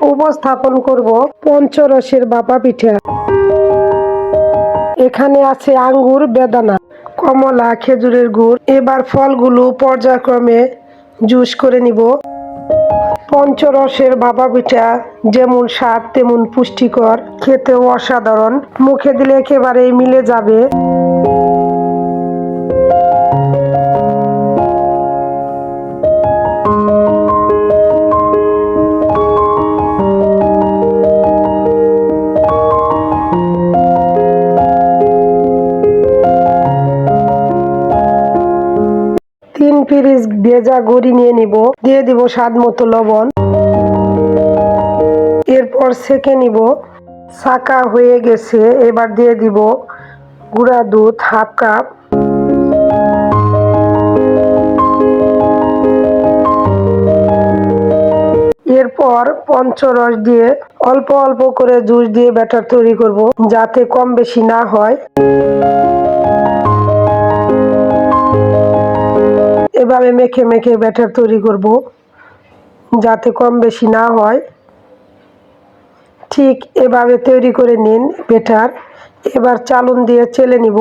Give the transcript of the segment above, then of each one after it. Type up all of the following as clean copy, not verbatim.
উপস্থাপন করব পঞ্চরসের ভাপা পিঠা। এখানে আছে আঙ্গুর, বেদানা, কমলা, খেজুরের গুড়। এবার ফলগুলো পর্যায়ক্রমে জুস করে নিব। পঞ্চরসের ভাপা পিঠা যেমন স্বাদ তেমন পুষ্টিকর, খেতেও অসাধারণ, মুখে দিলে একেবারেই মিলে যাবে। 3 পিরিচ ভেজা গুড়ি নিয়ে নিব, দিয়ে দিব স্বাদ মতো লবণ। এরপর সেঁকে নিব। ছাঁকা হয়ে গেছে, এবার দিয়ে দিব গুঁড়া দুধ হাফ কাপ। এরপর পঞ্চরস দিয়ে অল্প অল্প করে জুস দিয়ে ব্যাটার তৈরি করব, যাতে কম বেশি না হয়। এভাবে মেখে মেখে ব্যাটার তৈরি করব, যাতে কম বেশি না হয়। ঠিক এভাবে তৈরি করে নিন ব্যাটার। এবার চালুন দিয়ে চেলে নিব।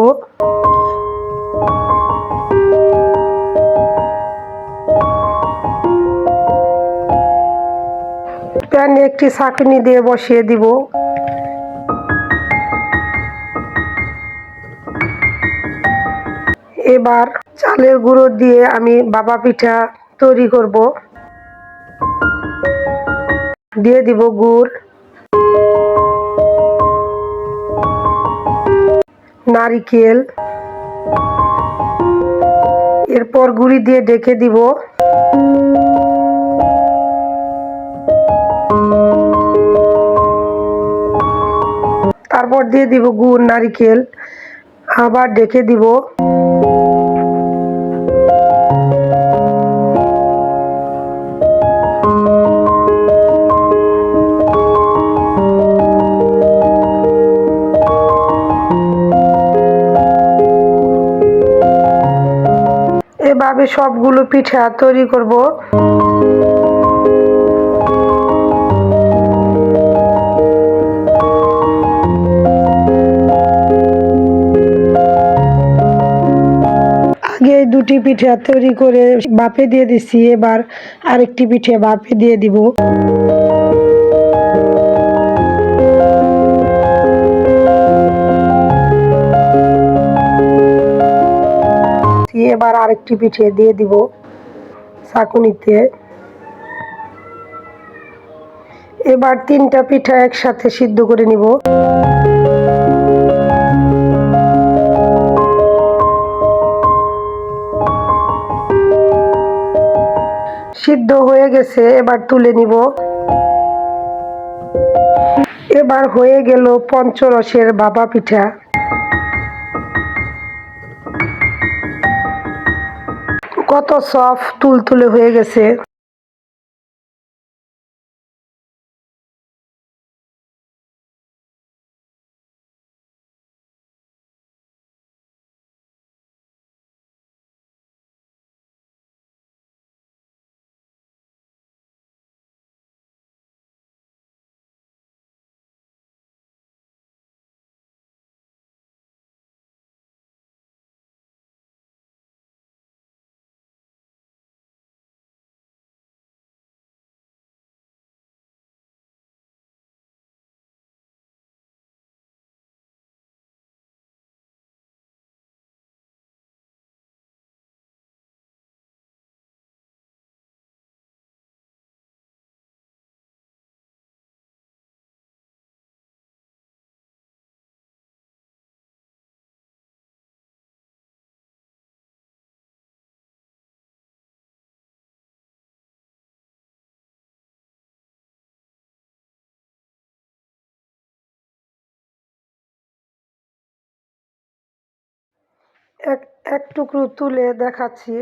প্যানে একটি ছাঁকনি দিয়ে বসিয়ে দিব। এবার চালের গুঁড়ো দিয়ে আমি ভাপা পিঠা তৈরি করব। দিয়ে দিব গুড়, নারিকেল, এরপর গুঁড়ি দিয়ে ঢেকে দিব। তারপর দিয়ে দিব গুড়, নারিকেল, আবার ঢেকে দিব। এভাবে সবগুলো পিঠা তৈরি করব। আগে দুটি পিঠা তৈরি করে ভাপে দিয়ে দিছি, এবার আরেকটি পিঠে ভাপে দিয়ে দিব। এবার আরেকটি পিঠে দিয়ে দিব ছাঁকুনিতে। এবার 3টা পিঠা একসাথে সিদ্ধ করে নিব। সিদ্ধ হয়ে গেছে, এবার তুলে নিব। এবার হয়ে গেল পঞ্চরসের ভাপা পিঠা। কত সফট তুলতুলে হয়ে গেছে। এক এক টুকরো তুলে দেখাচ্ছি।